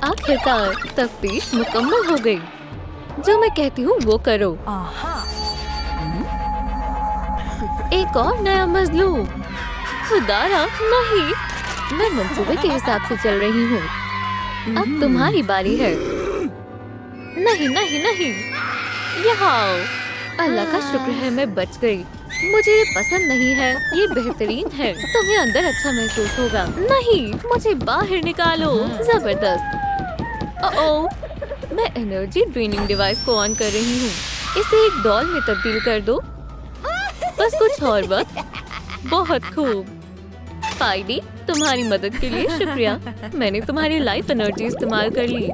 आखिरकार तफ्तीश मुकम्मल हो गई। जो मैं कहती हूँ वो करो। एक और नया मजलूम। खुदारा नहीं, मैं मंसूबे के हिसाब से चल रही हूँ। अब तुम्हारी बारी है। नहीं नहीं नहीं, यहाँ आओ। अल्लाह का शुक्र है मैं बच गई। मुझे ये पसंद नहीं है, ये बेहतरीन है। तुम्हें अंदर अच्छा महसूस होगा। नहीं, मुझे बाहर निकालो। जबरदस्त। ओह, मैं एनर्जी ड्रेनिंग डिवाइस को ऑन कर रही हूँ। इसे एक डॉल में तब्दील कर दो। बस कुछ और वक्त। बहुत खूब। स्पाइडी, तुम्हारी मदद के लिए शुक्रिया। मैंने तुम्हारी लाइफ एनर्जी इस्तेमाल कर ली।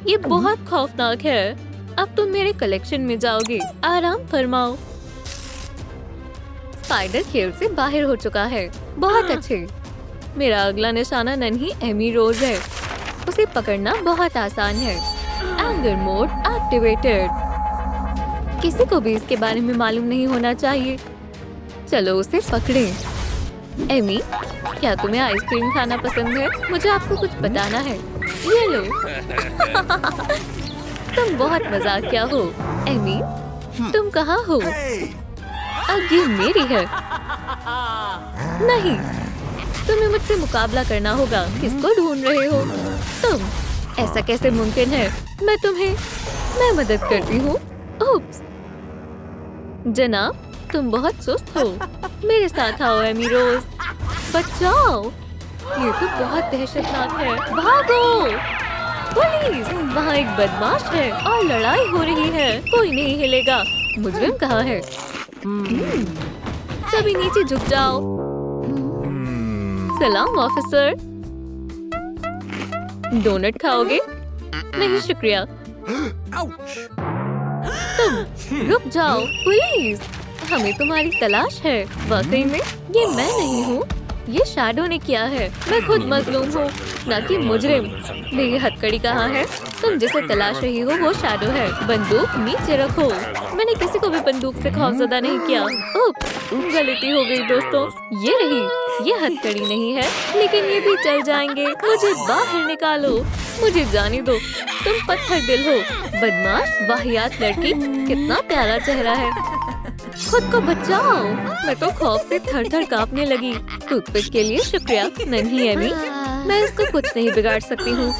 ये बहुत खौफनाक है। अब तुम मेरे कलेक्शन में जाओगे। आराम फरमाओ। स्पाइडर खेल से बाहर हो चुका है। बहुत अच्छे। मेरा अगला निशाना नन्ही एमी रोज है। उसे पकड़ना बहुत आसान है। Anger mode activated. किसी को भी इसके बारे में मालूम नहीं होना चाहिए। चलो उसे पकड़ें। एमी, क्या तुम्हें आइसक्रीम खाना पसंद है? मुझे आपको कुछ बताना है। ये लो। तुम बहुत मजाकिया हो। एमी, तुम कहाँ हो? अब ये मेरी है। नहीं, तुम्हें मुझसे मुकाबला करना होगा। किसको ढूंढ रहे हो तुम? ऐसा कैसे मुमकिन है? मैं मदद करती हूँ। उप्स। जनाब, तुम बहुत सुस्त हो। मेरे साथ आओ एमी रोज। बचाओ। ये तो बहुत दहशतनाक है। भागो। पुलिस, वहाँ एक बदमाश है और लड़ाई हो रही है। कोई नहीं हिलेगा। मुजरिम कहाँ है? सभी नीचे झुक जाओ। सलाम ऑफिसर। डोनट खाओगे? नहीं शुक्रिया। तुम रुक जाओ। पुलिस, हमें तुम्हारी तलाश है। वाकई में ये मैं नहीं हूँ, ये शैडो ने किया है। मैं खुद मजलूम हूँ, न कि मुजरिम। मेरी हथकड़ी कहाँ है? तुम जिसे तलाश रही हो वो शैडो है। बंदूक नीचे रखो। मैंने किसी को भी बंदूक से खौफजदा नहीं किया। गलती हो गई दोस्तों। ये रही। ये हथकड़ी नहीं है, लेकिन ये भी चल जाएंगे। मुझे बाहर निकालो। मुझे जाने दो। तुम पत्थर दिल हो। बदमाश वाहियात लड़की। कितना प्यारा चेहरा है। खुद को बचाओ। मैं तो खौफ से थर-थर कांपने लगी। टूथपिक के लिए शुक्रिया नन्ही एमी। मैं इसको कुछ नहीं बिगाड़ सकती हूँ।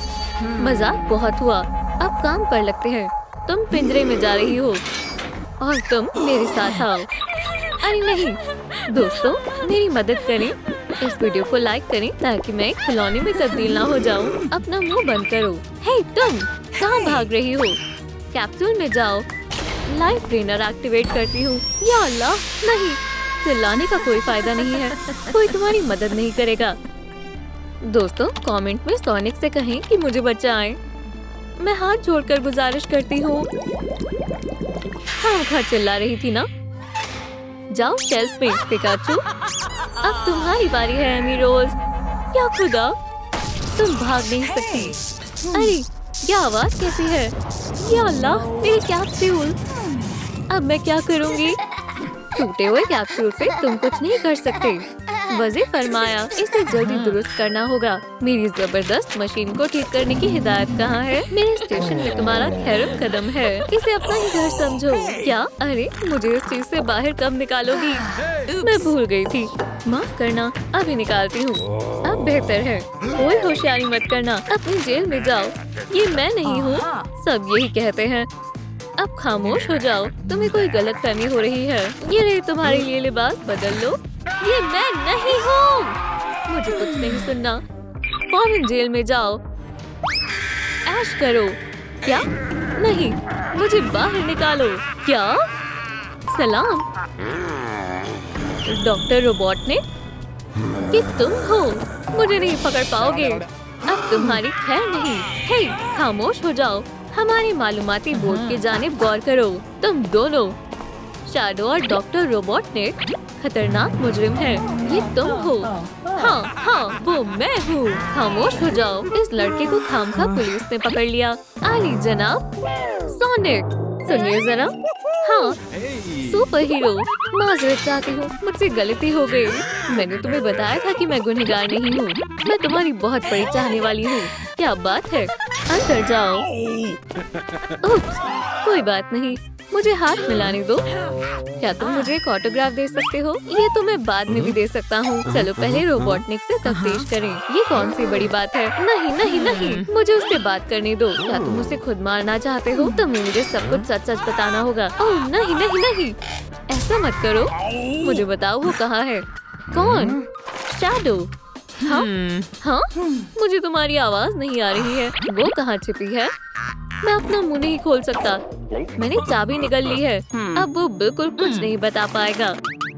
मजाक बहुत हुआ। अब काम पर लगते हैं। तुम पिंजरे में जा रही हो और तुम मेरे साथ आओ। अरे नहीं दोस्तों, मेरी मदद करें। इस वीडियो को लाइक करें ताकि मैं खिलौने में तब्दील ना हो जाऊं। अपना मुंह बंद करो। हे तुम, कहाँ भाग रही हो? कैप्सूल में जाओ। लाइफ ट्रेनर एक्टिवेट करती हूँ। या अल्लाह, नहीं, चिल्लाने का कोई फायदा नहीं है। कोई तुम्हारी मदद नहीं करेगा। दोस्तों कमेंट में सोनिक से कहें कि मुझे बचाएं। मैं हाथ जोड़कर गुजारिश करती हूँ। हाँ, चिल्ला रही थी ना। जाओ शेल्फ पे पिकाचू। अब तुम्हारी बारी है एमी रोज। या खुदा, तुम भाग नहीं सकती। अरे ये आवाज कैसी है? या अल्लाह, मेरी कैप्सूल। अब मैं क्या करूँगी? टूटे हुए कैप्सूल से तुम कुछ नहीं कर सकते। वज़ीर फरमाया, इसे जल्दी दुरुस्त करना होगा। मेरी जबरदस्त मशीन को ठीक करने की हिदायत कहाँ है? मेरे स्टेशन में तुम्हारा खैर कदम है। इसे अपना ही घर समझो। क्या? अरे मुझे इस चीज से बाहर कब निकालोगी? मैं भूल गई थी। माफ करना, अभी निकालती हूँ। अब बेहतर है। कोई होशियारी मत करना। अपनी जेल में जाओ। ये मैं नहीं हूँ, सब यही कहते हैं। अब खामोश हो जाओ। तुम्हें कोई गलतफहमी हो रही है। ये रही तुम्हारे लिए लिबास, बदल लो। ये मैं नहीं हूँ। मुझे कुछ नहीं सुनना। फौरन जेल में जाओ। ऐश करो। क्या? नहीं, मुझे बाहर निकालो। क्या? सलाम डॉक्टर रोबोट ने। कि तुम हो? मुझे नहीं पकड़ पाओगे। अब तुम्हारी खैर नहीं। हे, खामोश हो जाओ। हमारे मालूमाती बोर्ड की जानिब गौर करो। तुम दोनों, शैडो और डॉक्टर रोबोट ने खतरनाक मुजरिम है। ये तुम हो। हाँ, वो मैं हूँ। खामोश हो जाओ। इस लड़के को खामखा पुलिस ने पकड़ लिया। आली जनाब। सोनिक, सुनिए जरा। हाँ, सुपर हीरो, माजरत चाहती हूँ, मुझसे गलती हो गई। मैंने तुम्हें बताया था कि मैं गुनहगार नहीं हूँ। मैं तुम्हारी बहुत बड़ी चाहने वाली हूँ। क्या बात है, अंदर जाओ। उप्स, कोई बात नहीं, मुझे हाथ मिलाने दो। क्या तुम मुझे एक ऑटोग्राफ दे सकते हो? ये तो मैं बाद में भी दे सकता हूँ। चलो पहले रोबोटनिक से तफ्तीश करें। ये कौन सी बड़ी बात है? नहीं नहीं नहीं, मुझे उससे बात करने दो। क्या तुम उसे खुद मारना चाहते हो? तुम्हें मुझे सब कुछ सच सच बताना होगा। ओह नहीं नहीं नहीं, ऐसा मत करो। मुझे बताओ वो कहाँ है? कौन? शैडो। हाँ हाँ, मुझे तुम्हारी आवाज नहीं आ रही है। वो कहाँ छिपी है? मैं अपना मुंह नहीं खोल सकता। मैंने चाबी निकाल ली है। अब वो बिल्कुल कुछ नहीं बता पाएगा।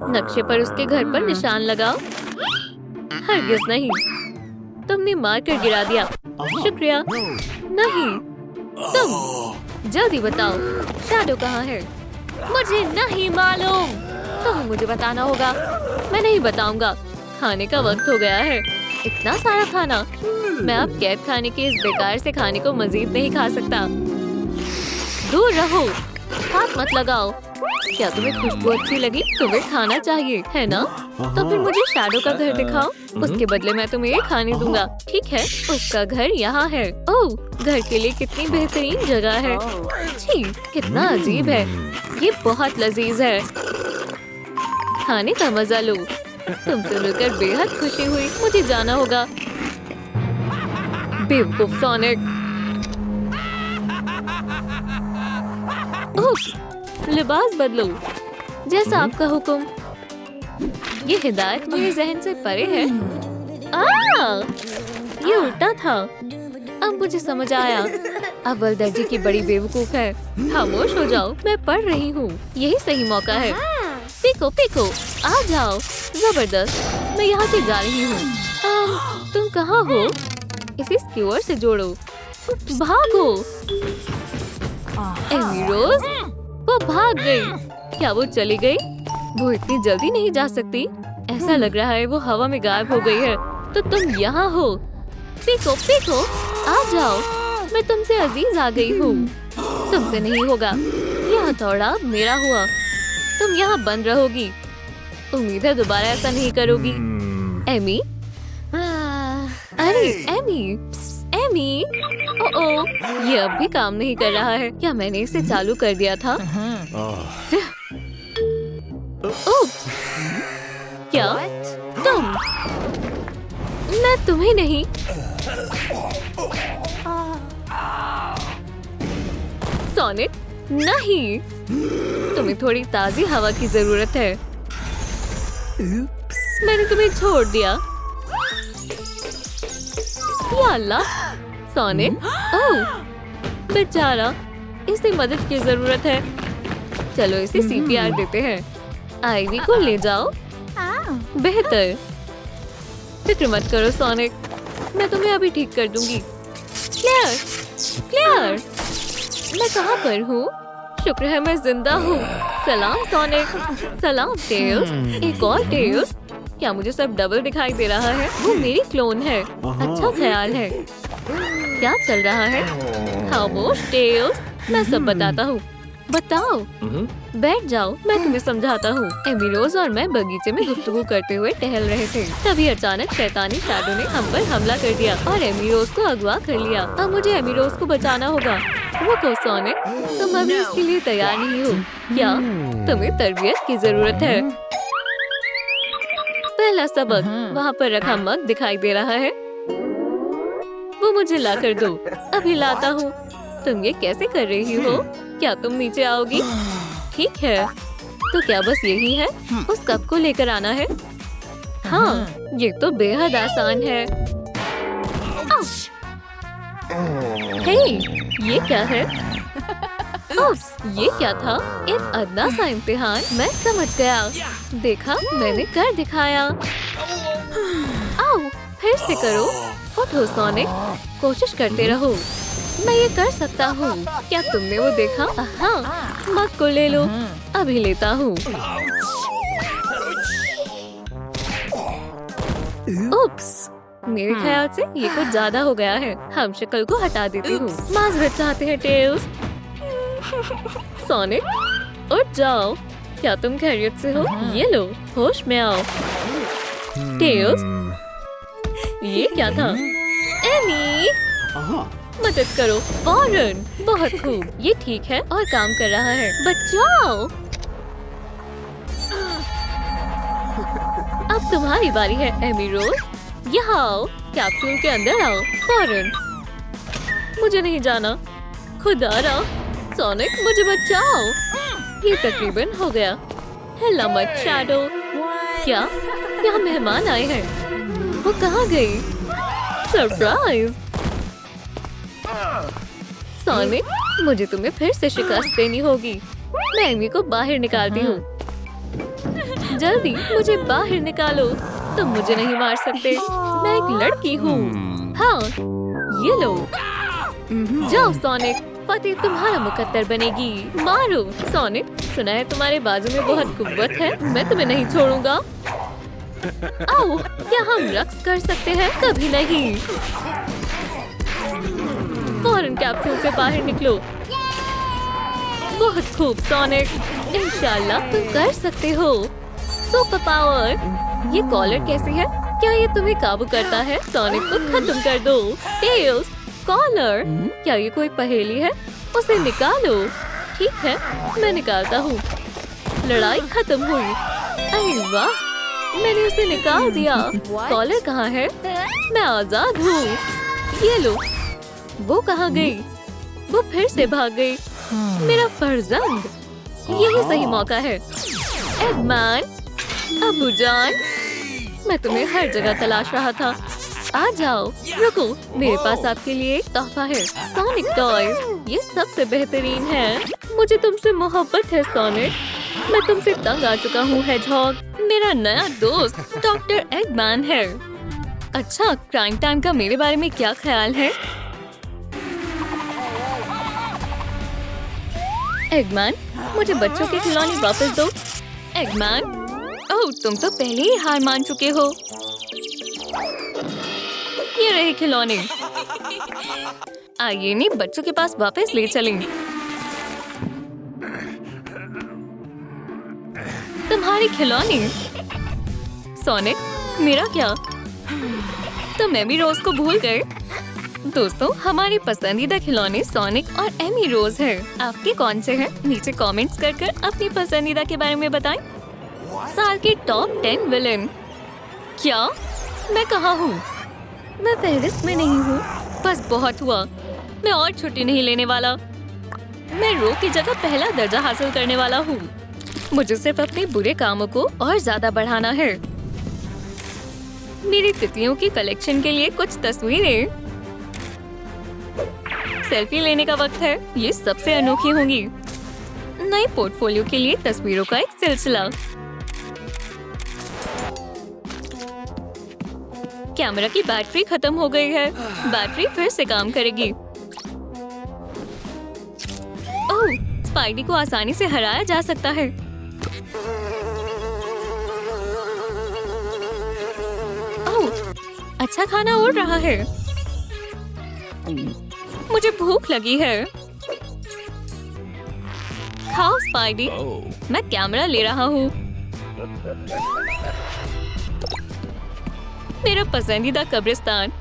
नक्शे पर उसके घर पर निशान लगाओ। हरगिज नहीं, तुमने मार कर गिरा दिया। शुक्रिया। नहीं, तुम जल्दी बताओ, शैडो कहाँ है? मुझे नहीं मालूम। तुम्हें मुझे बताना होगा। मैं नहीं बताऊंगा। खाने का वक्त हो गया है। इतना सारा खाना, मैं अब कैद खाने के इस बेकार से खाने को मजीद नहीं खा सकता। दूर रहो, हाथ मत लगाओ। क्या तुम्हें खुशबू अच्छी लगी? तुम्हें खाना चाहिए है ना? तो फिर मुझे शैडो का घर दिखाओ। उसके बदले मैं तुम्हें ये खाने दूंगा। ठीक है, उसका घर यहाँ है। ओह, घर के लिए कितनी बेहतरीन जगह है। छी, कितना अजीब है। ये बहुत लजीज है। खाने का मजा लो। तुमसे मिलकर बेहद खुशी हुई। मुझे जाना होगा। बेवकूफ सोनिक। लिबास बदलो, जैसा आपका हुक्म। ये हिदायत मेरे जहन से परे है। ये उल्टा था। अब मुझे समझ आया। अव्वल दर्जे की बड़ी बेवकूफ है। खामोश हो जाओ, मैं पढ़ रही हूँ। यही सही मौका है। पीको पीको, आ जाओ। जबरदस्त, मैं यहाँ से जा रही हूँ। तुम कहाँ हो? इसे स्क्यूअर से जोड़ो। भागो। एमी रोज, वो भाग गई। क्या वो चली गई? वो इतनी जल्दी नहीं जा सकती। ऐसा लग रहा है वो हवा में गायब हो गई है। तो तुम यहाँ हो। पीको पीको, आ जाओ। मैं तुमसे अजीज आ गई हूँ। तुमसे नहीं होगा। यह हथौड़ा मेरा हुआ। तुम यहाँ बंद रहोगी। उम्मीद है दोबारा ऐसा नहीं करोगी। एमी, अरे एमी, एमी। ओह, ये अब भी काम नहीं कर रहा है। क्या मैंने इसे चालू कर दिया था? ओह, क्या तुम? मैं तुम्हें नहीं। सोनिक, नहीं। तुम्हें थोड़ी ताजी हवा की जरूरत है। मैंने तुम्हें छोड़ दिया। या अल्लाह, सोनिक। ओह, बेचारा, इसे मदद की जरूरत है। चलो इसे सीपीआर देते हैं। आईवी को ले जाओ। बेहतर। फिक्र मत करो सोनिक, मैं तुम्हें अभी ठीक कर दूंगी। क्लेयर, क्लेयर, मैं कहाँ पर हूँ? शुक्र है मैं जिंदा हूँ। सलाम सोनिक। सलाम टेल्स। एक और टेल्स। क्या मुझे सब डबल दिखाई दे रहा है? वो मेरी क्लोन है। अच्छा ख्याल है। क्या चल रहा है? खामोश टेल्स, मैं सब बताता हूँ। बताओ। बैठ जाओ, मैं तुम्हें समझाता हूँ। एमी रोज और मैं बगीचे में गुफ्तगू करते हुए टहल रहे थे। तभी अचानक शैतानी शैडो ने हम पर हमला कर दिया और एमी रोज को अगवा कर लिया। अब मुझे एमी रोज को बचाना होगा। वो को सोनिक, तुम अभी इसके लिए तैयार नहीं हो क्या? तुम्हें तरबियत की जरूरत है। पहला सबक, वहाँ पर रखा मग दिखाई दे रहा है। वो मुझे ला कर दो। अभी लाता हूँ। तुम ये कैसे कर रही हो? क्या तुम नीचे आओगी? ठीक है, तो क्या बस यही है? उस कप को लेकर आना है। हाँ, ये तो बेहद आसान है। हे, ये क्या है? ये क्या था? एक अदना सा इम्तिहान। मैं समझ गया। देखा, मैंने कर दिखाया। आओ, फिर से करो। उठो सोनिक, कोशिश करते रहो। मैं ये कर सकता हूँ। क्या तुमने वो देखा? हाँ, मग को ले लो। अभी लेता हूँ। उप्स, मेरे ख्याल से ये कुछ ज्यादा हो गया है। हम शक्ल को हटा देती हूँ। माजरत चाहते हैं टेल्स। सोनिक उठ जाओ। क्या तुम खैरियत से हो? ये लो, होश में आओ। टेल्स, ये क्या था? एमी, मदद करो फौरन। बहुत खूब, ये ठीक है और काम कर रहा है। बचाओ। अब तुम्हारी बारी है एमी रोज। यहाँ आओ, कैप्सूल के अंदर आओ फौरन। मुझे नहीं जाना, खुद आ रहा। सोनिक मुझे बचाओ। ये तकरीबन हो गया। हिला मत शैडो। क्या यहाँ मेहमान आए हैं? वो कहाँ गई? सरप्राइज। सोनिक, मुझे तुम्हें फिर से शिकस्त देनी होगी। मैं एमी को बाहर निकालती हूँ। जल्दी मुझे बाहर निकालो। तुम मुझे नहीं मार सकते, मैं एक लड़की हूँ। हाँ, ये लो। जाओ सोनिक, फतेह तुम्हारा मुकद्दर बनेगी। मारो। सोनिक, सुना है तुम्हारे बाजू में बहुत कुव्वत है। मैं तुम्हें नहीं छोड़ूंगा। आओ, क्या हम रक्स कर सकते हैं? कभी नहीं। फौरन कैप्सूल से बाहर निकलो। बहुत खूब सोनिक, इंशाल्लाह तुम कर सकते हो। Super power. ये कॉलर कैसी है? क्या ये तुम्हें काबू करता है? सोनिक को खत्म कर दो। टेल्स, कॉलर, क्या ये कोई पहेली है? उसे निकालो। ठीक है, मैं निकालता हूँ। लड़ाई खत्म हुई। अरे वाह, मैंने उसे निकाल दिया। कॉलर कहाँ है? मैं आजाद हूँ। ये लो। वो कहाँ गई? वो फिर से भाग गई। मेरा फर्जंद, यही सही मौका है। एगमैन, अबूजान, मैं तुम्हें हर जगह तलाश रहा था। आ जाओ। रुको, मेरे पास आपके लिए एक तोहफा है। सोनिक टॉयज, ये सबसे बेहतरीन है। मुझे तुमसे मोहब्बत है सोनिक। मैं तुमसे तंग आ चुका हूँ हेजहॉग। मेरा नया दोस्त डॉक्टर एगमैन है। अच्छा, क्राइम टाइम का मेरे बारे में क्या ख्याल है? एगमैन, मुझे बच्चों के खिलौने वापस दो। एगमैन, ओह, तुम तो पहले ही हार मान चुके हो। ये रहे खिलौने। आइए नहीं, बच्चों के पास वापस ले चलेंगे। तुम्हारे खिलौने। सोनिक, मेरा क्या? तुम एमी रोज को भूल गए? दोस्तों, हमारे पसंदीदा खिलौने सोनिक और एमी रोज है। आपके कौन से हैं? नीचे कमेंट्स कर अपनी पसंदीदा के बारे में बताएं। साल के टॉप 10 विलेन। क्या? मैं कहाँ हूँ? मैं फहरिस्त में नहीं हूँ। बस बहुत हुआ, मैं और छुट्टी नहीं लेने वाला। मैं रो की जगह पहला दर्जा हासिल करने वाला हूँ। मुझे सिर्फ अपने बुरे कामों को और ज्यादा बढ़ाना है। मेरी तितलियों की कलेक्शन के लिए कुछ तस्वीरें। सेल्फी लेने का वक्त है। ये सबसे अनोखी होंगी। नए पोर्टफोलियो के लिए तस्वीरों का एक सिलसिला। कैमरा की बैटरी खत्म हो गई है। बैटरी फिर से काम करेगी। ओह, स्पाइडी को आसानी से हराया जा सकता है। ओह, अच्छा खाना उड़ रहा है। मुझे भूख लगी है। खाओ स्पाइडी। मैं कैमरा ले रहा हूँ। मेरा पसंदीदा कब्रिस्तान।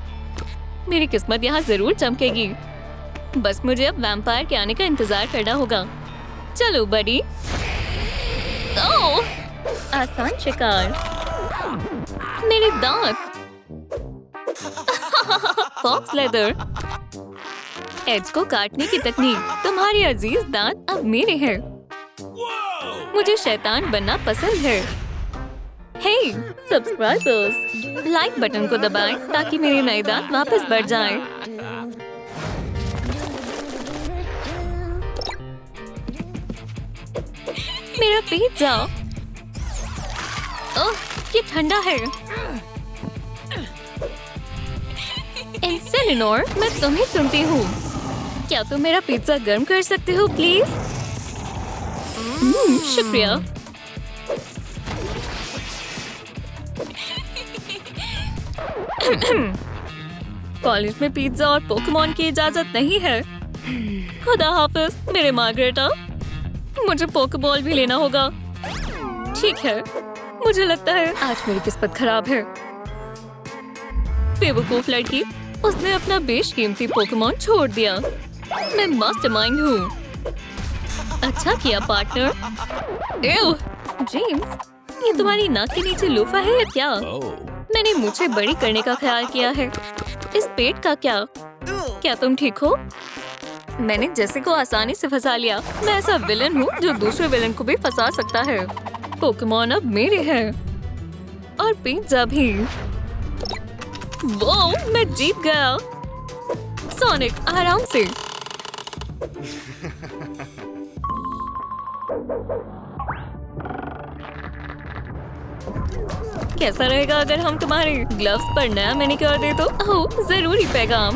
मेरी किस्मत यहाँ जरूर चमकेगी। बस मुझे अब वैम्पायर के आने का इंतजार करना होगा। चलो बड़ी। ओह, आसान शिकार। मेरे दांत। Fox leather. एज को काटने की तकनीक। तुम्हारे अजीज दांत अब मेरे हैं। मुझे शैतान बनना पसंद है। हे सब्सक्राइबर्स, लाइक बटन को दबाएं ताकि मेरे नए दांत वापस बढ़ जाएं। मेरा पिज्जा। ओह, ये ठंडा है। एलिनोर, मैं तुम्हें सुनती हूँ। क्या तुम मेरा पिज्जा गर्म कर सकते हो प्लीज? शुक्रिया। कॉलेज में पिज्जा और पोकेमॉन की इजाजत नहीं है। खुदा हाफिज मेरे मार्गरेटा। मुझे पोकेबॉल भी लेना होगा। ठीक है, मुझे लगता है आज मेरी किस्मत खराब है। बेवकूफ लड़की, उसने अपना बेशकीमती पोकेमॉन छोड़ दिया। मैं मास्टरमाइंड हूँ। अच्छा किया पार्टनर। एव, जेम्स, ये तुम्हारी नाक के नीचे लूफा है या क्या? मैंने मुझे बड़ी करने का ख्याल किया है। इस पेट का क्या तुम ठीक हो? मैंने जैसे को आसानी से फंसा लिया। मैं ऐसा विलन हूँ जो दूसरे विलन को भी फंसा सकता है। पोकेमॉन अब मेरे हैं और पिज्जा भी। वो मैं जीत गया। सोनिक आराम से। कैसा रहेगा अगर हम तुम्हारे ग्लव्स पर नया मैनिक्योर दे तो? ओह, जरूरी पैगाम।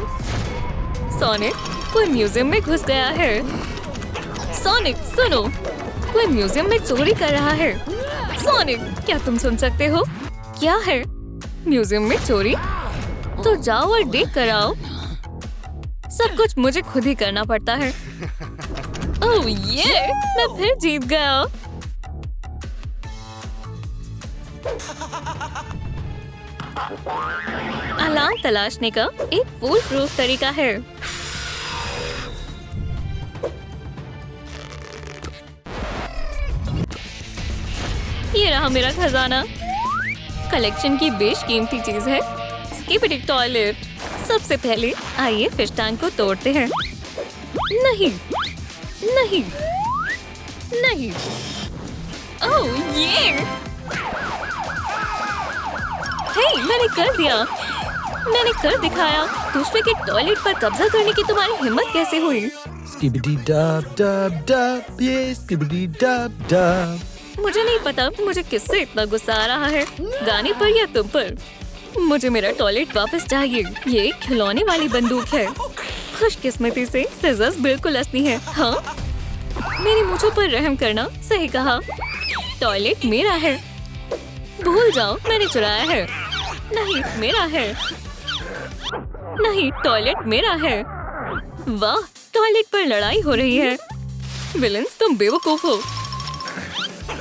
सोनिक, कोई म्यूजियम में घुस गया है। सोनिक सुनो, कोई म्यूजियम में चोरी कर रहा है। सोनिक, क्या तुम सुन सकते हो? क्या है? म्यूजियम में चोरी? तो जाओ और देख कर आओ। सब कुछ मुझे खुद ही करना पड़ता है। ओह ये, मैं फिर जीत गया। अलार्म तलाशने का एक फुल प्रूफ तरीका है। ये रहा मेरा खजाना। कलेक्शन की बेशकीमती चीज है स्किबिडी टॉयलेट। सबसे पहले आइए फिश टैंक को तोड़ते हैं। नहीं, नहीं, नहीं। ओह ये, हे, मैंने कर दिया। मैंने कर दिखाया। दूसरे के टॉयलेट पर कब्जा करने की तुम्हारी हिम्मत कैसे हुई? Skibbity dub dub dub, yeah, skibbity dub dub. मुझे नहीं पता मुझे किससे इतना गुस्सा आ रहा है, गाने पर या तुम पर। मुझे मेरा टॉयलेट वापस चाहिए। ये एक खिलौने वाली बंदूक है। खुशकिस्मती से सिजर्स बिल्कुल असली है। हाँ, मेरी मुझों पर रहम करना। सही कहा, टॉयलेट मेरा है। भूल जाओ, मैंने चुराया है। नहीं, मेरा है। नहीं, टॉयलेट मेरा है। वाह, टॉयलेट पर लड़ाई हो रही है। विलन्स, तुम बेवकूफ हो।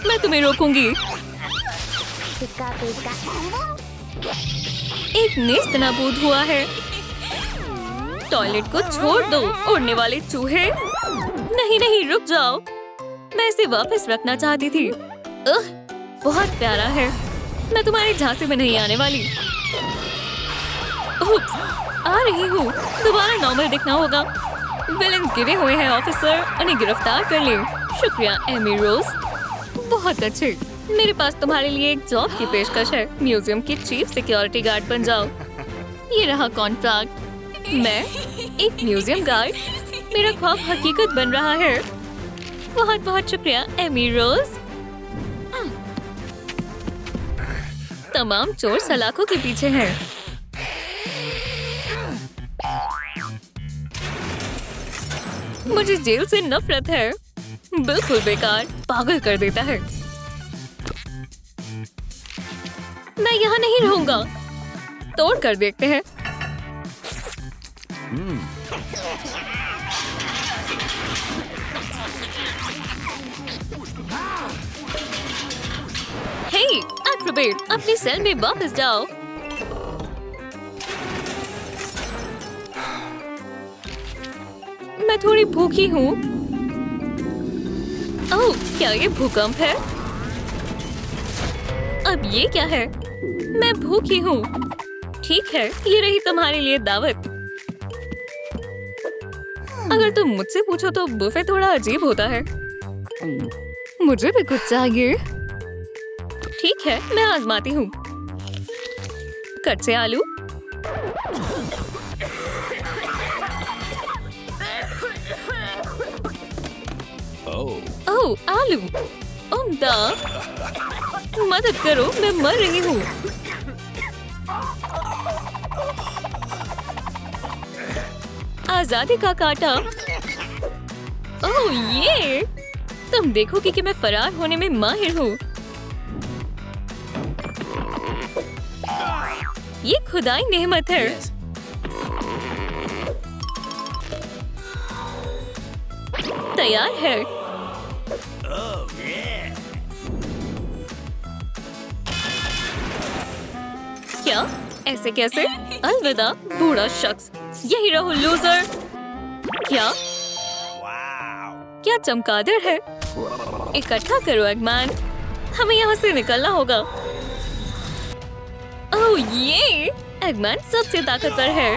मैं तुम्हें रोकूंगी। एक नेस्तनाबूद हुआ है। टॉयलेट को छोड़ दो, उड़ने वाले चूहे। नहीं नहीं, रुक जाओ। मैं इसे वापस रखना चाहती थी। बहुत प्यारा है। मैं तुम्हारे झांसे में नहीं आने वाली। उप्स, आ रही हूँ। दोबारा नॉर्मल दिखना होगा। विलन गिरे हुए हैं ऑफिसर, उन्हें गिरफ्तार कर ले। शुक्रिया एमी रोज, बहुत अच्छे। मेरे पास तुम्हारे लिए एक जॉब की पेशकश है। म्यूजियम की चीफ सिक्योरिटी गार्ड बन जाओ। ये रहा कॉन्ट्रैक्ट। मैं एक म्यूजियम गार्ड। मेरा ख्वाब हकीकत बन रहा है। बहुत बहुत शुक्रिया एमी रोज। तमाम चोर सलाखों के पीछे हैं। मुझे जेल से नफरत है। बिल्कुल बेकार, पागल कर देता है। मैं यहाँ नहीं रहूंगा। तोड़ कर देखते हैं। हे, एक्रोबेट, अपनी सेल में वापस जाओ। मैं थोड़ी भूखी हूँ। ओह, क्या ये भूकंप है? अब ये क्या है? मैं भूखी हूँ। ठीक है, ये रही तुम्हारे लिए दावत। अगर तुम मुझसे पूछो तो बुफे थोड़ा अजीब होता है। मुझे भी कुछ चाहिए। ठीक है, मैं आजमाती हूँ। कच्चे आलू। ओह, आलू। उम्दा। मदद करो, मैं मर रही हूँ। आजादी का कांटा। ओह ये, तुम देखोगे कि मैं फरार होने में माहिर हूँ। ये खुदाई नेमत है। तैयार है। क्या? ऐसे कैसे? अलविदा बूढ़ा शख्स, यही रहो लूजर। क्या? क्या चमगादड़ है? इकट्ठा करो एगमैन, हमें यहाँ से निकलना होगा। ओह ये एगमैन सबसे ताकतवर है।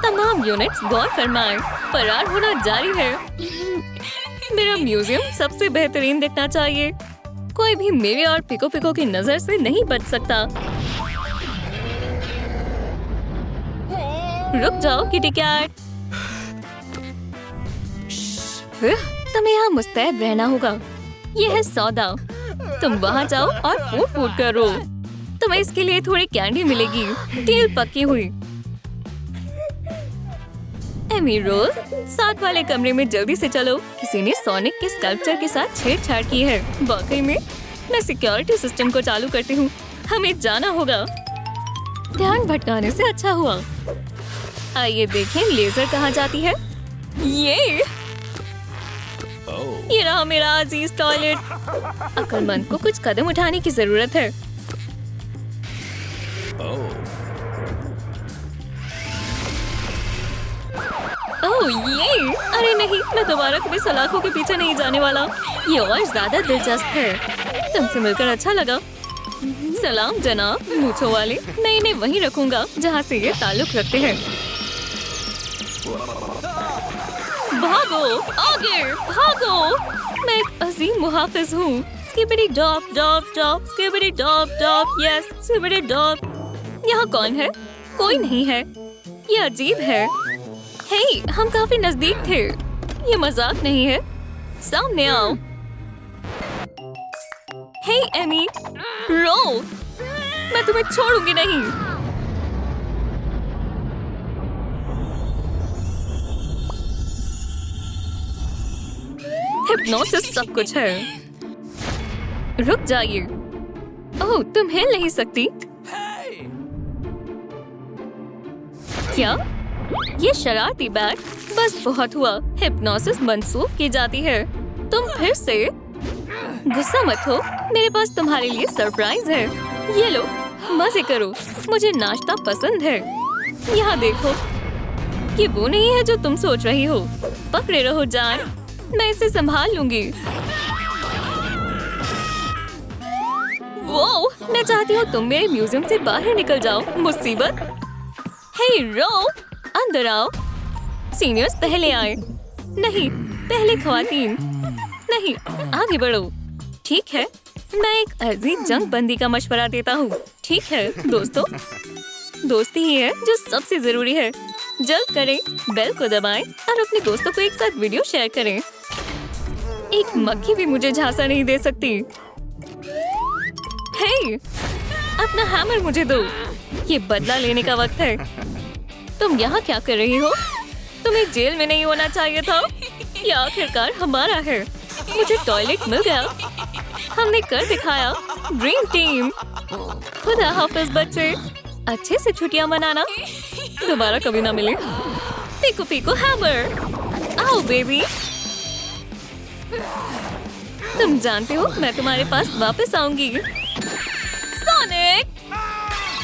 तमाम यूनिट्स गौर फरमाएं, फरार होना जारी है। मेरा म्यूजियम सबसे बेहतरीन दिखना चाहिए। कोई भी मेरे और पिको पिको की नजर से नहीं बच सकता। रुक जाओ किटी कैट, तुम्हें यहाँ मुस्तैद रहना होगा। यह है सौदा, तुम वहाँ जाओ और फूट फूट करो। तुम्हें इसके लिए थोड़ी कैंडी मिलेगी, तेल पकी हुई। एमी रोज, साथ वाले कमरे में जल्दी से चलो। किसी ने सोनिक के स्कल्पचर के साथ छेड़छाड़ की है। वाकई में, मैं सिक्योरिटी सिस्टम को चालू करती हूँ, हमें जाना होगा। ध्यान भटकाने से अच्छा हुआ। आइए देखें लेजर कहाँ जाती है। ये रहा मेरा अजीज टॉयलेट। अक्लमंद को कुछ कदम उठाने की जरूरत है। ओह ये, अरे नहीं, मैं दोबारा कभी सलाखों के पीछे नहीं जाने वाला। ये और ज्यादा दिलचस्प है। तुमसे मिलकर अच्छा लगा। सलाम जनाब मूंछों वाले, मैं इन्हें वहीं रखूंगा जहाँ से ये ताल्लुक रखते हैं। भागो, आगे भागो। मैं एक अजीम मुहाफिज हूँ। Skibidi dop dop dop, skibidi dop dop, yes skibidi dop. यहाँ कौन है? कोई नहीं है। ये अजीब है। हे, हम काफी नजदीक थे। ये मजाक नहीं है। सामने आओ। हे एमी, रो, मैं तुम्हें छोड़ूंगी नहीं। हिप्नोसिस सब कुछ है। रुक जाइए। ओह, तुम हिल नहीं सकती। क्या? ये शरारती बैग, बस बहुत हुआ। हिप्नोसिस मंसूख की जाती है। तुम फिर से? गुस्सा मत हो, मेरे पास तुम्हारे लिए सरप्राइज है। ये लो, मजे करो। मुझे नाश्ता पसंद है। यहाँ देखो, ये वो नहीं है जो तुम सोच रही हो। पकड़े रहो जान, मैं इसे संभाल लूंगी। वो, मैं चाहती हूँ तुम मेरे म्यूजियम से बाहर निकल जाओ। मुसीबत। हे रो, अंदर आओ। सीनियर्स पहले आए। नहीं, पहले खवातीन। नहीं, आगे बढ़ो। ठीक है, मैं एक अजीब जंग बंदी का मशवरा देता हूँ। ठीक है दोस्तों, दोस्ती ही है जो सबसे जरूरी है। जल्द करें, बेल को दबाएं और अपने दोस्तों को एक साथ वीडियो शेयर करें। एक मक्खी भी मुझे झांसा नहीं दे सकती। हे, अपना हैमर मुझे दो। ये बदला लेने का वक्त है। तुम यहाँ क्या कर रही हो? तुम्हें जेल में नहीं होना चाहिए था। ये आखिरकार हमारा है। मुझे टॉयलेट मिल गया। हमने कर दिखाया। Dream team. खुदा हाफिज बच्चे, अच्छे से छुट्टियां मनाना। दोबारा कभी ना मिले। पीको पीको हैमर, आओ बेबी। तुम जानते हो मैं तुम्हारे पास वापस आऊंगी। सोनिक,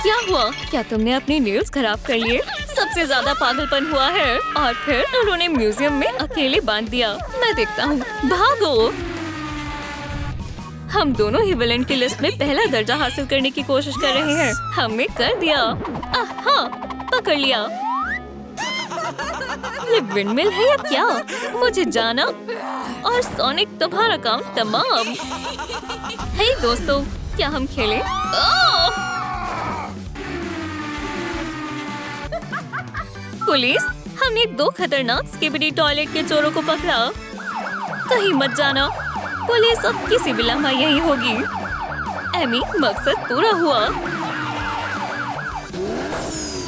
क्या हुआ? क्या तुमने अपने नेल्स खराब कर लिए? सबसे ज्यादा पागलपन हुआ है। और फिर उन्होंने म्यूजियम में अकेले बांध दिया। मैं देखता हूँ। भागो। हम दोनों ही विलेन की लिस्ट में पहला दर्जा हासिल करने की कोशिश कर रहे हैं। हमने कर दिया। हाँ, पकड़ लिया। ये विंडमिल है या क्या? मुझे जाना। और सोनिक, तुम्हारा काम तमाम। हे दोस्तों, क्या हम खेलें? पुलिस, हमने 2 खतरनाक स्किबिडी टॉयलेट के चोरों को पकड़ा। कहीं मत जाना। पुलिस अब किसी भी लम्हा यही होगी। एमी, मकसद पूरा हुआ।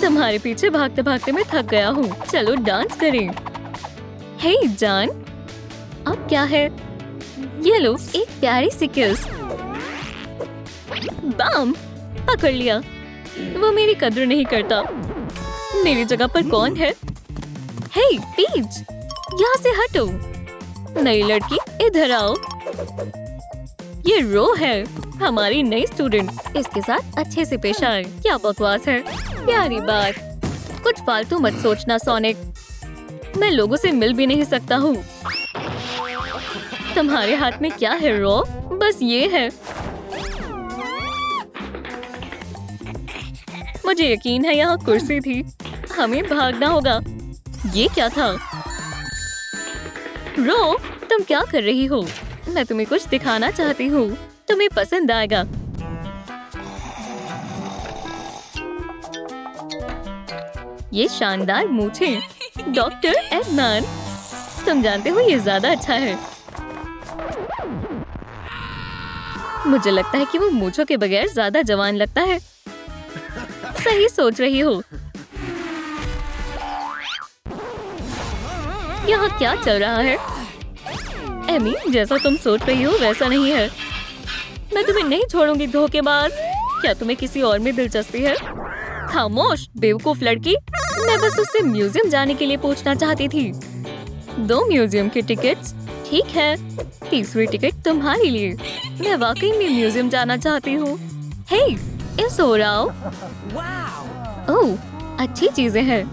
तुम्हारे पीछे भागते भागते मैं थक गया हूँ। चलो डांस करें। हे जान, अब क्या है? ये लो, एक प्यारी सी किस। बम, पकड़ लिया। वो मेरी कद्र नहीं करता। मेरी जगह पर कौन है? हे पीच, यहाँ से हटो। नई लड़की इधर आओ। ये रो है, हमारी नई स्टूडेंट। इसके साथ अच्छे से पेश आए। क्या बकवास है। प्यारी बात। कुछ फालतू मत सोचना सोनिक। मैं लोगों से मिल भी नहीं सकता हूँ। तुम्हारे हाथ में क्या है रो? बस ये है। मुझे यकीन है यहाँ कुर्सी थी। हमें भागना होगा। ये क्या था? रो, तुम क्या कर रही हो? मैं तुम्हें कुछ दिखाना चाहती हूँ। तुम्हें पसंद आएगा। ये शानदार मूंछें। डॉक्टर एडमन, तुम जानते हो ये ज्यादा अच्छा है। मुझे लगता है कि वो मूंछों के बगैर ज्यादा जवान लगता है। सही सोच रही हो। यहाँ क्या चल रहा है? एमी, जैसा तुम सोच रही हो वैसा नहीं है। मैं तुम्हें नहीं छोड़ूंगी धोखेबाज। क्या तुम्हें किसी और में दिलचस्पी है? खामोश बेवकूफ लड़की। मैं बस उससे म्यूजियम जाने के लिए पूछना चाहती थी। 2 म्यूजियम की टिकट्स। ठीक है, तीसरी टिकट तुम्हारे लिए। मैं वाकई में म्यूजियम जाना चाहती हूँ। हे, इस हो रहा हो। ओह, अच्छी चीजें हैं।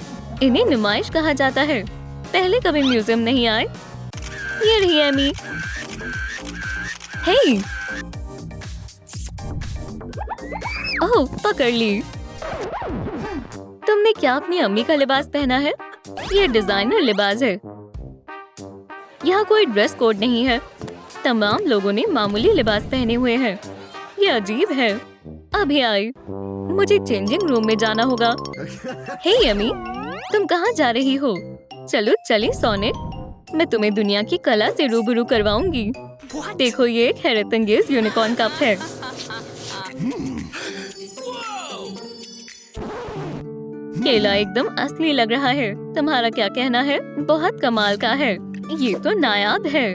इन्हें नुमाइश कहा जाता है। पहले कभी म्यूजियम नहीं आए। ये रही एमी। हे, ओह, पकड़ ली। तुमने क्या अपनी अम्मी का लिबास पहना है? ये डिजाइनर लिबास है। यहाँ कोई ड्रेस कोड नहीं है। तमाम लोगों ने मामूली लिबास पहने हुए हैं। ये अजीब है। अभी आई। मुझे चेंजिंग रूम में जाना होगा। हे अम्मी, तुम कहाँ जा रही हो? चलो चली सोनिक। मैं तुम्हें दुनिया की कला से रूबरू करवाऊंगी। देखो, ये एक हैरतअंगेज यूनिकॉर्न कप है। केला एकदम असली लग रहा है। तुम्हारा क्या कहना है? बहुत कमाल का है। ये तो नायाब है।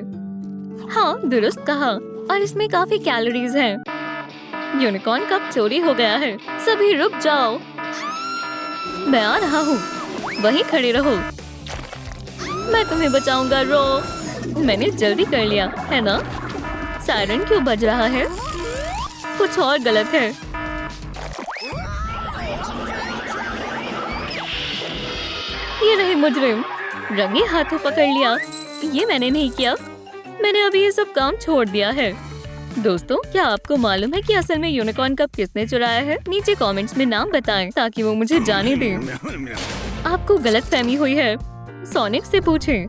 हाँ, दुरुस्त कहा। और इसमें काफी कैलोरीज हैं। यूनिकॉर्न कप चोरी हो गया है। सभी रुक जाओ। मैं आ रहा हूँ। वहीं खड़े रहो। मैं तुम्हें बचाऊंगा रो। मैंने जल्दी कर लिया है ना? सायरन क्यों बज रहा है? कुछ और गलत है। ये रहे मुजरिम। रंगे हाथों पकड़ लिया। ये मैंने नहीं किया। मैंने अभी ये सब काम छोड़ दिया है। दोस्तों, क्या आपको मालूम है कि असल में यूनिकॉर्न कप किसने चुराया है? नीचे कमेंट्स में नाम बताएं ताकि वो मुझे जाने दें। आपको गलतफहमी हुई है। सोनिक से पूछें।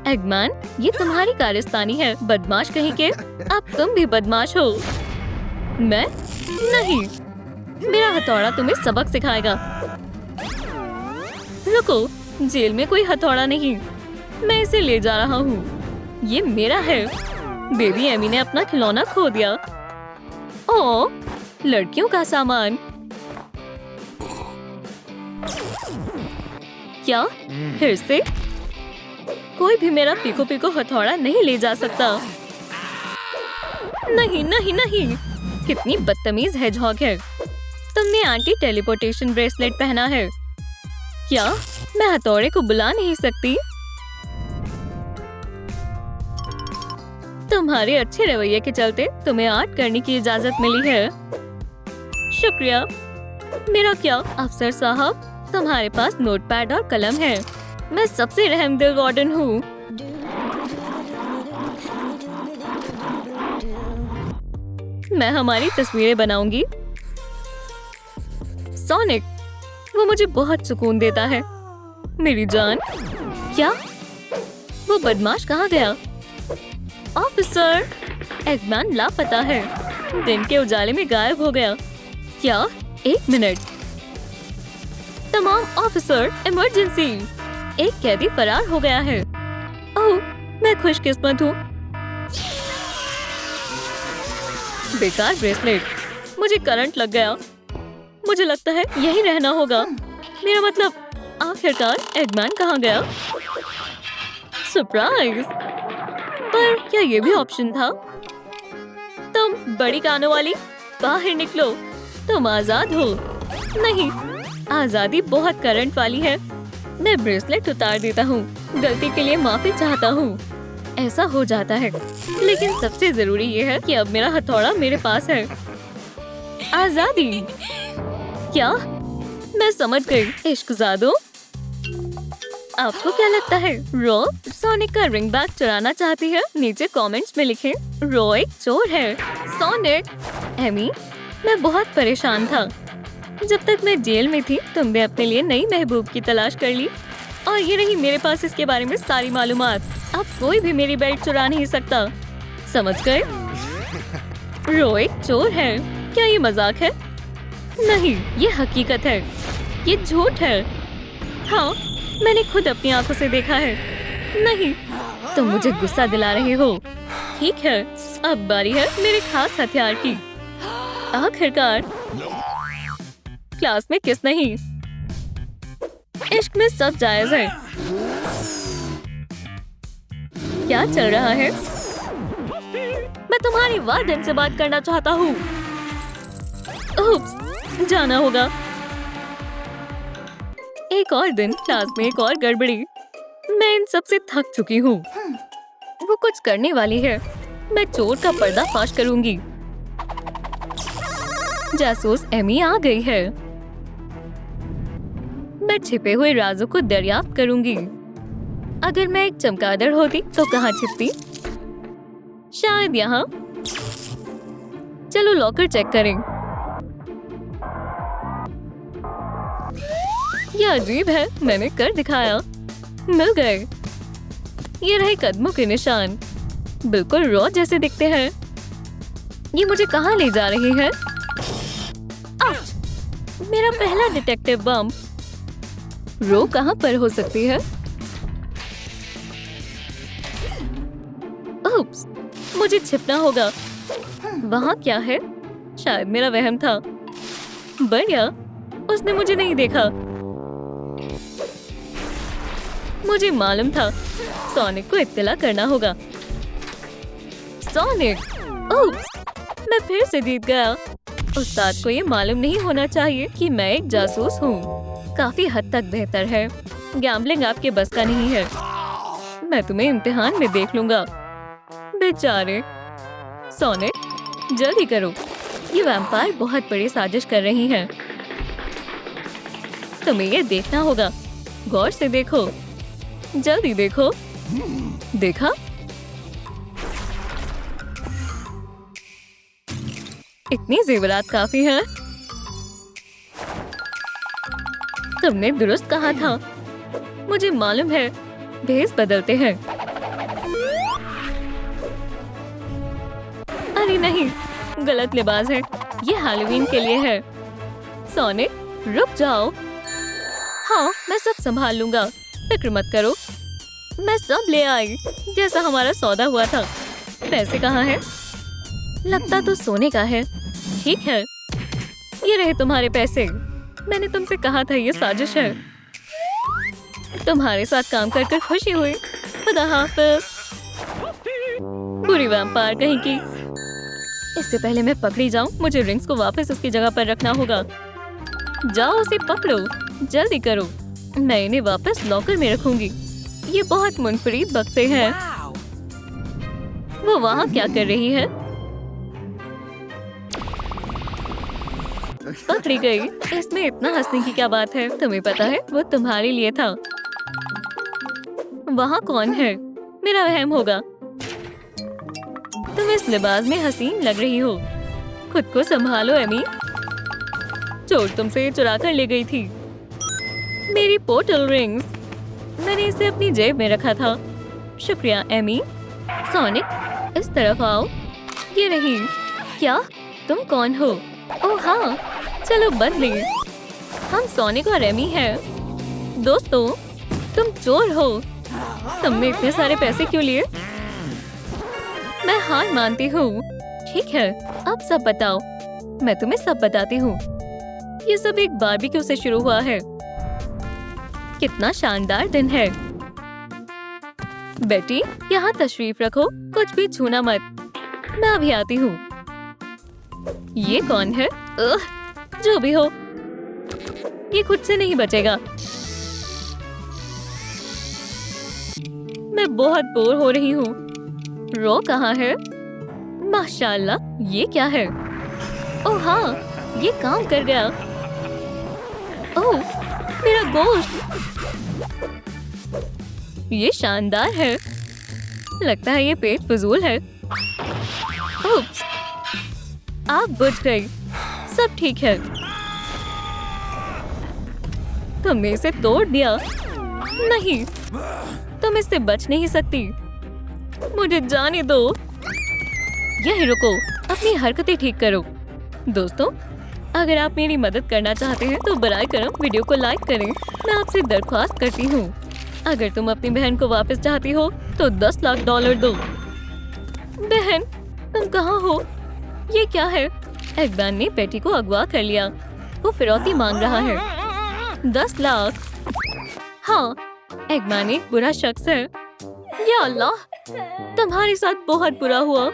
एगमैन, ये तुम्हारी कारस्तानी है। बदमाश कहीं के। अब तुम भी बदमाश हो। मैं नहीं। मेरा हथौड़ा तुम्हें सबक सिखाएगा। रुको, जेल में कोई हथौड़ा नहीं। मैं इसे ले जा रहा हूँ। ये मेरा है। बेबी एमी ने अपना खिलौना खो दिया। ओह, लड़कियों का सामान। क्या? फिर से? कोई भी मेरा पीको पीको हथौड़ा नहीं ले जा सकता। नहीं नहीं नहीं। कितनी बदतमीज हेजहॉग है। तुमने एंटी टेलीपोर्टेशन ब्रेसलेट पहना है। क्या मैं हथौड़े को बुला नहीं सकती? तुम्हारे अच्छे रवैये के चलते तुम्हें आर्ट करने की इजाजत मिली है। शुक्रिया। मेरा क्या अफसर साहब, तुम्हारे पास नोटपैड और कलम है। मैं सबसे रहमदिल वार्डन हूँ। मैं हमारी तस्वीरें बनाऊंगी। सोनिक, वो मुझे बहुत सुकून देता है। मेरी जान। क्या? वो बदमाश कहाँ गया? ऑफिसर, एगमैन लापता है। दिन के उजाले में गायब हो गया। क्या? 1 मिनट। तमाम ऑफिसर, इमरजेंसी। एक कैदी फरार हो गया है। ओह, मैं खुशकिस्मत हूँ। बेकार ब्रेसलेट। मुझे करंट लग गया। मुझे लगता है यही रहना होगा। मेरा मतलब, आखिरकार एगमैन कहाँ गया? सरप्राइज। पर क्या ये भी ऑप्शन था? तुम बड़ी कानों वाली, बाहर निकलो। तुम आजाद हो। नहीं, आजादी बहुत करंट वाली है। मैं ब्रेसलेट उतार देता हूँ। गलती के लिए माफी चाहता हूँ। ऐसा हो जाता है, लेकिन सबसे जरूरी ये है कि अब मेरा हथौड़ा मेरे पास है। आजादी। क्या? मैं समझ गई। इश्कजादो, आपको क्या लगता है रो सोनिक का रिंग बैग चुराना चाहती है? नीचे कमेंट्स में लिखें रो एक चोर है। सोनिक। एमी, मैं बहुत परेशान था। जब तक मैं जेल में थी तुमने अपने लिए नई महबूब की तलाश कर ली और ये रही मेरे पास इसके बारे में सारी मालूमात। अब कोई भी मेरी बेल्ट चुरा नहीं सकता। समझ गए? रो एक चोर है। क्या ये मजाक है? नहीं, ये हकीकत है। ये झूठ है। हाँ, मैंने खुद अपनी आंखों से देखा है। नहीं, तुम मुझे गुस्सा दिला रहे हो। ठीक है, अब बारी है मेरे खास हथियार की। आखिरकार क्लास में किस नहीं। इश्क में सब जायज है। क्या चल रहा है? मैं तुम्हारी वार्डन से बात करना चाहता हूँ। उप्स, जाना होगा। एक और दिन क्लास में एक और गड़बड़ी। मैं इन सब से थक चुकी हूँ। वो कुछ करने वाली है। मैं चोर का पर्दाफाश करूंगी। जासूस एमी आ गई है। मैं छिपे हुए राजों को दरियाफ्त करूंगी। अगर मैं एक चमगादड़ होती तो कहाँ छिपती? शायद यहाँ। चलो लॉकर चेक करें। ये अजीब है, मैंने कर दिखाया। मिल गए। ये रहे कदमों के निशान, बिल्कुल रॉ जैसे दिखते हैं। ये मुझे कहाँ ले जा रही है? आउच! मेरा पहला डिटेक्टिव बम। रो कहाँ पर हो सकती है? उप्स, मुझे छिपना होगा। वहाँ क्या है? शायद मेरा वहम था। बढ़िया, उसने मुझे नहीं देखा। मुझे मालूम था सोनिक को इत्तला करना होगा। सोनिक! उप्स, मैं फिर से जीत गया। उस्ताद को ये मालूम नहीं होना चाहिए कि मैं एक जासूस हूँ। काफी हद तक बेहतर है। गैम्बलिंग आपके बस का नहीं है। मैं तुम्हें इम्तिहान में देख लूंगा। बेचारे। सोनिक, जल्दी करो। ये वैम्पायर बहुत बड़ी साजिश कर रही हैं। तुम्हें ये देखना होगा। गौर से देखो। जल्दी देखो। देखा? इतनी जेवरात काफी है। तुमने दुरुस्त कहा था। मुझे मालूम है, भेस बदलते हैं। अरे नहीं, गलत लिबास है। ये हैलोवीन के लिए है। सोनिक, रुक जाओ। हाँ, मैं सब संभाल लूंगा। फिक्र मत करो। मैं सब ले आई, जैसा हमारा सौदा हुआ था। पैसे कहाँ हैं? लगता तो सोने का है। ठीक है, ये रहे तुम्हारे पैसे। मैंने तुमसे कहा था ये साजिश है। तुम्हारे साथ काम कर खुशी हुई। खुदा हाफिज। बुरी वैम्पायर कहीं की। इससे पहले मैं पकड़ी जाऊं, मुझे रिंग्स को वापस उसकी जगह पर रखना होगा। जाओ उसे पकड़ो, जल्दी करो। मैं इन्हें वापस लॉकर में रखूंगी। ये बहुत मुनफरीद बक्से हैं। वो वहाँ क्या कर रही है? पकड़ी गई। इसमें इतना हंसने की क्या बात है? तुम्हें पता है, वो तुम्हारे लिए था। वहाँ कौन है? मेरा वहम होगा। तुम इस लिबास में हसीन लग रही हो। खुद को संभालो एमी। चोर तुमसे चुरा कर ले गई थी। मेरी पोर्टल रिंग्स। मैंने इसे अपनी जेब में रखा था। शुक्रिया एमी। सोनिक, इस तरफ आओ। ये रही। क्या? तुम कौन हो? ओह हाँ, चलो बदले। हम सोनिक और एमी हैं। दोस्तों, तुम चोर हो। तुमने इतने सारे पैसे क्यों लिए? मैं हार मानती हूँ। ठीक है, अब सब बताओ। मैं तुम्हें सब बताती हूँ। ये सब एक बारबेक्यू से शुरू हुआ है। कितना शानदार दिन है। बेटी, यहाँ तशरीफ रखो। कुछ भी छूना मत। मैं अभी आती हूँ। ये कौन है? जो भी हो, ये खुद से नहीं बचेगा। मैं बहुत बोर हो रही हूँ। रो कहाँ है? माशाल्लाह, ये क्या है? ओह हाँ, ये काम कर गया। ओह, मेरा गोश्त! ये शानदार है। लगता है ये पेट फजूल है। उप्स, आग बुझ गई। सब ठीक है। तुमने इसे तोड़ दिया। नहीं, तुम इससे बच नहीं सकती। मुझे जाने दो। यहीं रुको, अपनी हरकतें ठीक करो। दोस्तों, अगर आप मेरी मदद करना चाहते हैं तो बराए करम वीडियो को लाइक करें। मैं आपसे दरख्वास्त करती हूँ, अगर तुम अपनी बहन को वापस चाहती हो तो $10 लाख दो। बहन, तुम कहाँ हो? ये क्या है? एगमैन ने बेटी को अगवा कर लिया। वो फिरौती मांग रहा है। 10 लाख। हाँ, एगमैन एक बुरा शख्स है। या अल्लाह, तुम्हारे साथ बहुत बुरा हुआ।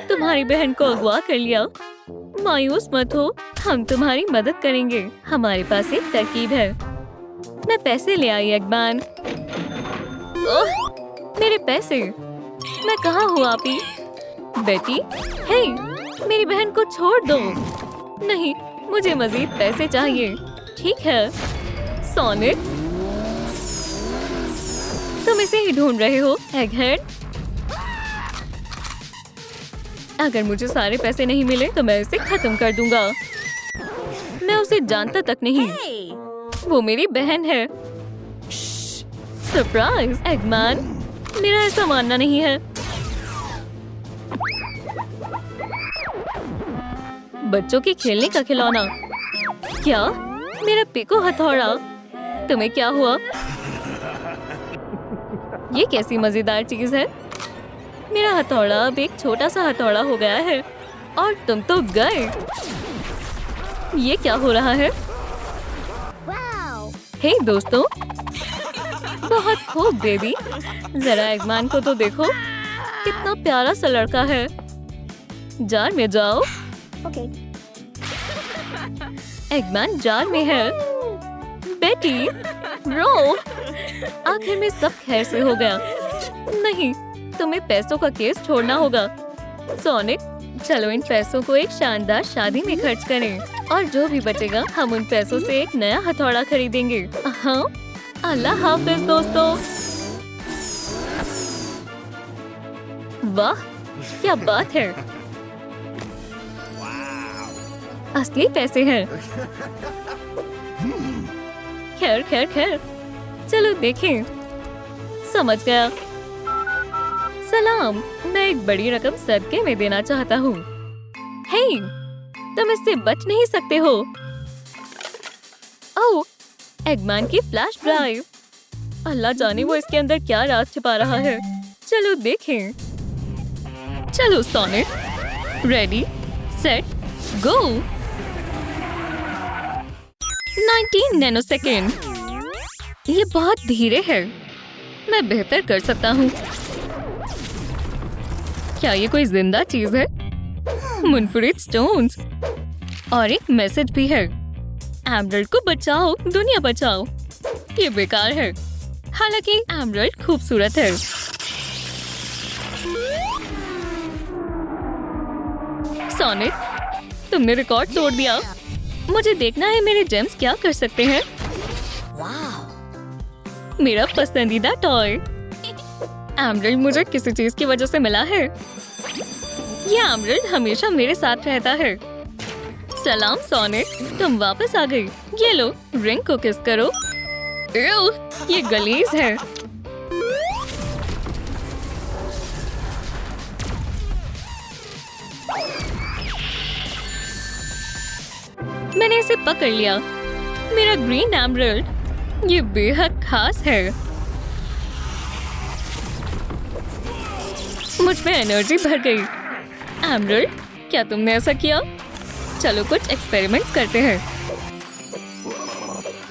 तुम्हारी बहन को अगवा कर लिया। मायूस मत हो, हम तुम्हारी मदद करेंगे। हमारे पास एक तरकीब है। मैं पैसे ले आई एगमैन। ओह, मेरे पैसे! मैं कहाँ हूँ आपी? बेटी, हे, मेरी बहन को छोड़ दो। नहीं, मुझे मजीद पैसे चाहिए। ठीक है, सोनिक, तुम इसे ही ढूंढ रहे हो, एगहेड? अगर मुझे सारे पैसे नहीं मिले तो मैं इसे खत्म कर दूंगा। मैं उसे जानता तक नहीं। वो मेरी बहन है। सरप्राइज, एगमैन! मेरा ऐसा मानना नहीं है। बच्चों के खेलने का खिलौना। क्या? मेरा पिको हथौड़ा। तुम्हें क्या हुआ? ये कैसी मजेदार चीज है? मेरा हथौड़ा अब एक छोटा सा हथौड़ा हो गया है और तुम तो गए। ये क्या हो रहा है? हे दोस्तों, बहुत खूब बेबी। जरा एगमैन को तो देखो, कितना प्यारा सा लड़का है। जार में जाओ। एगमैन जार में है। बेटी, रो। आखिर में सब खैर से हो गया। नहीं, तुम्हें पैसों का केस छोड़ना होगा। सोनिक, चलो इन पैसों को एक शानदार शादी में खर्च करें और जो भी बचेगा हम उन पैसों से एक नया हथौड़ा खरीदेंगे। हाँ, अल्लाह हाफिज दोस्तों। वाह, क्या बात है! असली पैसे हैं। खैर खैर खैर, चलो देखें। समझ गया। सलाम, मैं एक बड़ी रकम सदके में देना चाहता हूँ। हे, तुम इससे बच नहीं सकते हो। ओह, एगमैन की फ्लैश ड्राइव। अल्लाह जाने वो इसके अंदर क्या राज छिपा रहा है। चलो देखें। चलो सोनिक, रेडी, सेट, गो। 19 नैनोसेकंड। ये बहुत धीरे है। मैं बेहतर कर सकता हूँ। क्या ये कोई जिंदा चीज है? मुनफरिद स्टोन्स और एक मैसेज भी है। एमरल्ड को बचाओ, दुनिया बचाओ। ये बेकार है, हालांकि एमरल्ड खूबसूरत है। सोनिक, तुमने रिकॉर्ड तोड़ दिया। मुझे देखना है मेरे जेम्स क्या कर सकते हैं। मेरा पसंदीदा टॉय। एमरल्ड मुझे किसी चीज की वजह से मिला है। ये एमरल्ड हमेशा मेरे साथ रहता है। सलाम सोनिक, तुम वापस आ गई। ये लो, रिंग को किस करो। एव, ये गलीज है। मैंने इसे पकड़ लिया। मेरा ग्रीन एमरल्ड। ये बेहद खास है। मुझ में एनर्जी भर गई। एमरल्ड, क्या तुमने ऐसा किया? चलो कुछ एक्सपेरिमेंट्स करते हैं।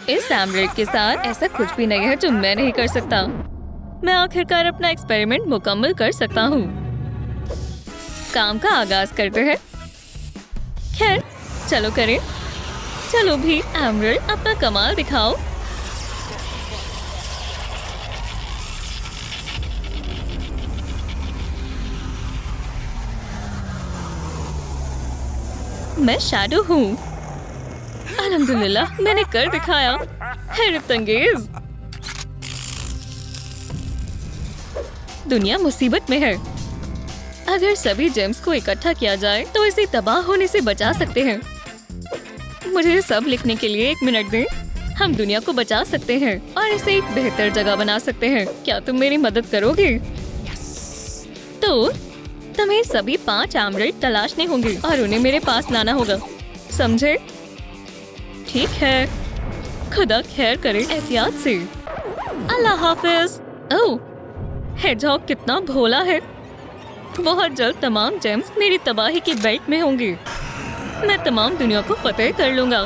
इस एमरल्ड के साथ ऐसा कुछ भी नहीं है जो मैं नहीं कर सकता। मैं आखिरकार अपना एक्सपेरिमेंट मुकम्मल कर सकता हूँ। काम का आगाज करते हैं। खैर, चलो करें। चलो भी एमरल्ड, अपना कमाल दिखाओ। मैं शैडो हूँ। अल्हम्दुलिल्लाह मैंने कर दिखाया। हैरत अंगेज। दुनिया मुसीबत में है। अगर सभी जेम्स को इकट्ठा किया जाए तो इसे तबाह होने से बचा सकते हैं। मुझे सब लिखने के लिए 1 मिनट दें। हम दुनिया को बचा सकते हैं और इसे एक बेहतर जगह बना सकते हैं। क्या तुम मेरी मदद करोगे? तो तुम्हें सभी 5 एमराल्ड तलाशने होंगे और उन्हें मेरे पास लाना होगा, समझे? ठीक है, खुदा खैर करे। एहतियात से। अल्लाह हाफिज। ओह, हेजहॉग कितना भोला है। बहुत जल्द तमाम जेम्स मेरी तबाही की बेल्ट में होंगे। मैं तमाम दुनिया को फतेह कर लूंगा।